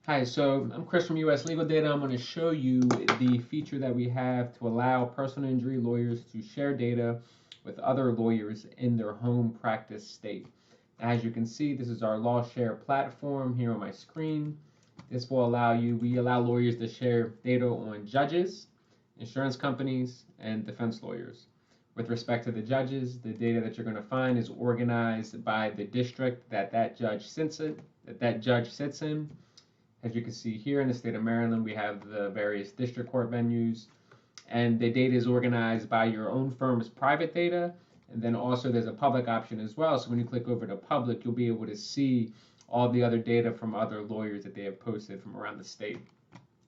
Hi, so I'm Chris from US Legal Data. I'm going to show you the feature that we have to allow personal injury lawyers to share data with other lawyers in their home practice state. As you can see, this is our LawShare platform here on my screen. This will allow we allow lawyers to share data on judges, insurance companies, and defense lawyers. With respect to the judges, the data that you're going to find is organized by the district that judge sits in. As you can see here in the state of Maryland, we have the various district court venues, and the data is organized by your own firm's private data. And then also there's a public option as well. So when you click over to public, you'll be able to see all the other data from other lawyers that they have posted from around the state.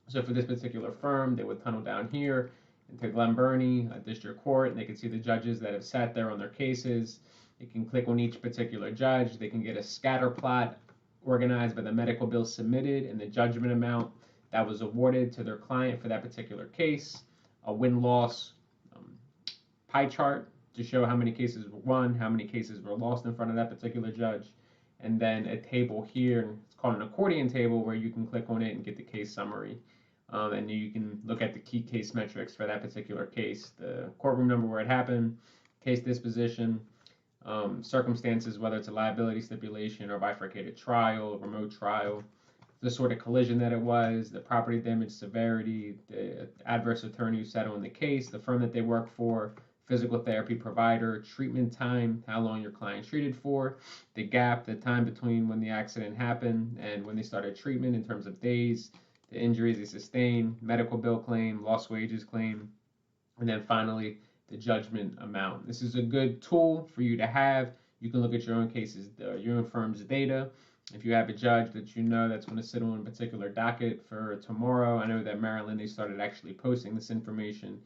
So for this particular firm, they would tunnel down here into Glen Burnie, a district court, and they can see the judges that have sat there on their cases. They can click on each particular judge. They can get a scatter plot organized by the medical bill submitted and the judgment amount that was awarded to their client for that particular case, a win-loss um, pie chart to show how many cases were won, how many cases were lost in front of that particular judge, and then a table here, it's called an accordion table, where you can click on it and get the case summary. And you can look at the key case metrics for that particular case, the courtroom number where it happened, case disposition, circumstances, whether it's a liability stipulation or bifurcated trial, remote trial, the sort of collision that it was, the property damage severity, the adverse attorney who sat on the case, the firm that they work for, physical therapy provider, treatment time, how long your client treated for, the gap, the time between when the accident happened and when they started treatment in terms of days, the injuries they sustained, medical bill claim, lost wages claim, and then finally the judgment amount. This is a good tool for you to have. You can look at your own cases, your own firm's data. If you have a judge that you know that's going to sit on a particular docket for tomorrow, I know that Maryland, they started actually posting this information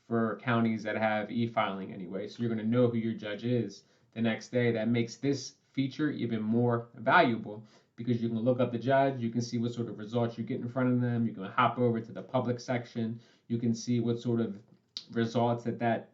for counties that have e-filing anyway. So you're going to know who your judge is the next day. That makes this feature even more valuable because you can look up the judge, you can see what sort of results you get in front of them, you can hop over to the public section, you can see what sort of results that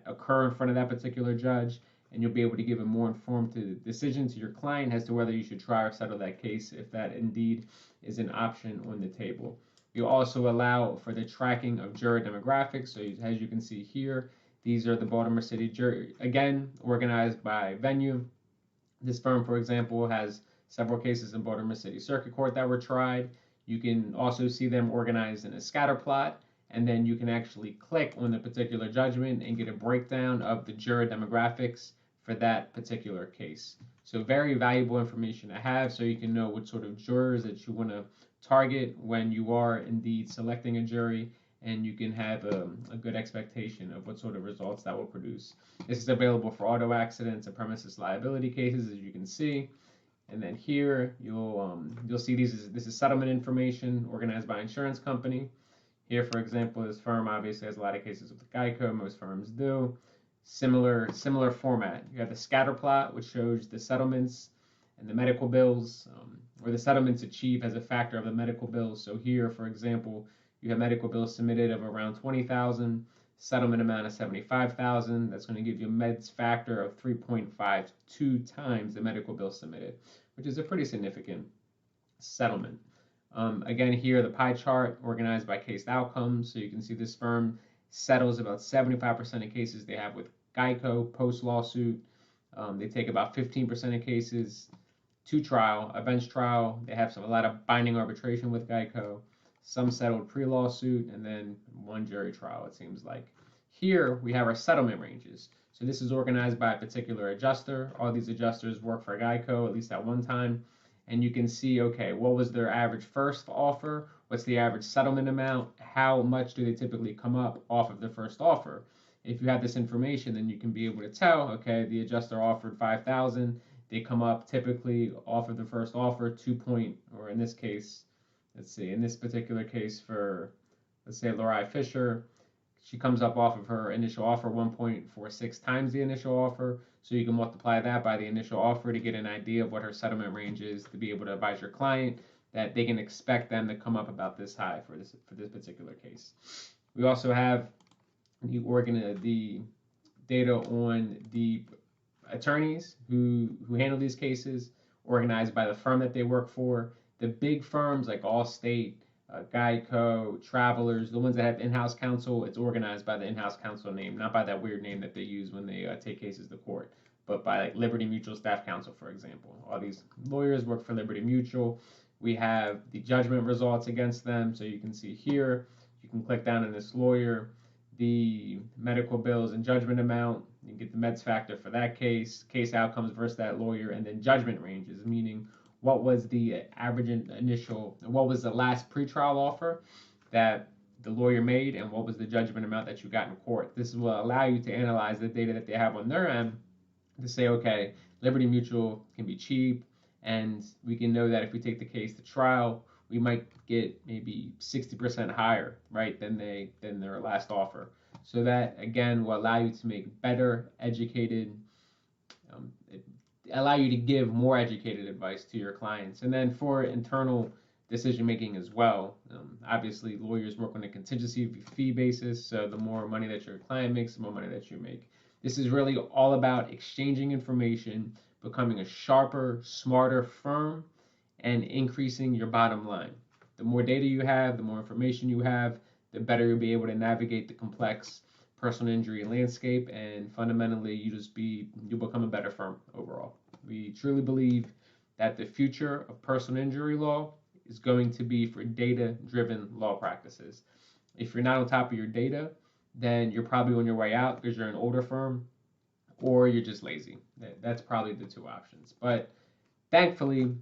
occur in front of that particular judge, and you'll be able to give a more informed decision to your client as to whether you should try or settle that case if that indeed is an option on the table. You also allow for the tracking of juror demographics. So as you can see here, these are the Baltimore City jury, again, organized by venue. This firm, for example, has several cases in Baltimore City Circuit Court that were tried. You can also see them organized in a scatter plot, and then you can actually click on the particular judgment and get a breakdown of the juror demographics for that particular case. So very valuable information to have so you can know what sort of jurors that you want to target when you are indeed selecting a jury, and you can have a good expectation of what sort of results that will produce. This is available for auto accidents and premises liability cases, as you can see. And then here you'll see this is settlement information organized by insurance company. Here, for example, this firm obviously has a lot of cases with Geico. Most firms do. Similar format. You have the scatter plot, which shows the settlements and the medical bills, where the settlements achieve as a factor of the medical bills. So here, for example, you have medical bills submitted of around 20,000, settlement amount of 75,000. That's going to give you a meds factor of 3.52 times the medical bill submitted, which is a pretty significant settlement. Again, here the pie chart organized by case outcomes. So you can see this firm settles about 75% of cases they have with Geico post lawsuit. They take about 15% of cases to trial, a bench trial. They have a lot of binding arbitration with Geico. Some settled pre-lawsuit, and then one jury trial, it seems like. Here we have our settlement ranges. So this is organized by a particular adjuster. All these adjusters work for Geico at least at one time. And you can see, okay, what was their average first offer? What's the average settlement amount? How much do they typically come up off of the first offer? If you have this information, then you can be able to tell, okay, the adjuster offered 5,000. They come up typically off of the first offer, or in this case, let's see, in this particular case for, let's say, Lori Fisher, she comes up off of her initial offer 1.46 times the initial offer. So you can multiply that by the initial offer to get an idea of what her settlement range is to be able to advise your client that they can expect them to come up about this high for this particular case. We also have the data on the attorneys who handle these cases, organized by the firm that they work for. The big firms like Allstate, Geico, Travelers, the ones that have in-house counsel, it's organized by the in-house counsel name, not by that weird name that they use when they take cases to court, but by like Liberty Mutual Staff Counsel, for example. All these lawyers work for Liberty Mutual. We have the judgment results against them, so you can see here. You can click down on this lawyer, the medical bills and judgment amount. You get the meds factor for that case, case outcomes versus that lawyer, and then judgment ranges, meaning what was the average initial, what was the last pretrial offer that the lawyer made, and what was the judgment amount that you got in court. This will allow you to analyze the data that they have on their end to say, okay, Liberty Mutual can be cheap, and we can know that if we take the case to trial, we might get maybe 60% higher, right, than their last offer. So that again will allow you to make better educated, um, allow you to give more educated advice to your clients. And then for internal decision making as well, obviously lawyers work on a contingency fee basis, so the more money that your client makes, the more money that you make. This is really all about exchanging information, becoming a sharper, smarter firm, and increasing your bottom line. The more data you have, the more information you have, the better you'll be able to navigate the complex personal injury landscape, and fundamentally you'll become a better firm overall. We truly believe that the future of personal injury law is going to be for data-driven law practices. If you're not on top of your data, then you're probably on your way out because you're an older firm, or you're just lazy. That's probably the two options. But thankfully,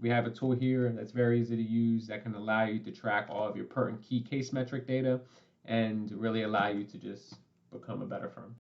we have a tool here that's very easy to use that can allow you to track all of your pertinent key case metric data and really allow you to just become a better firm.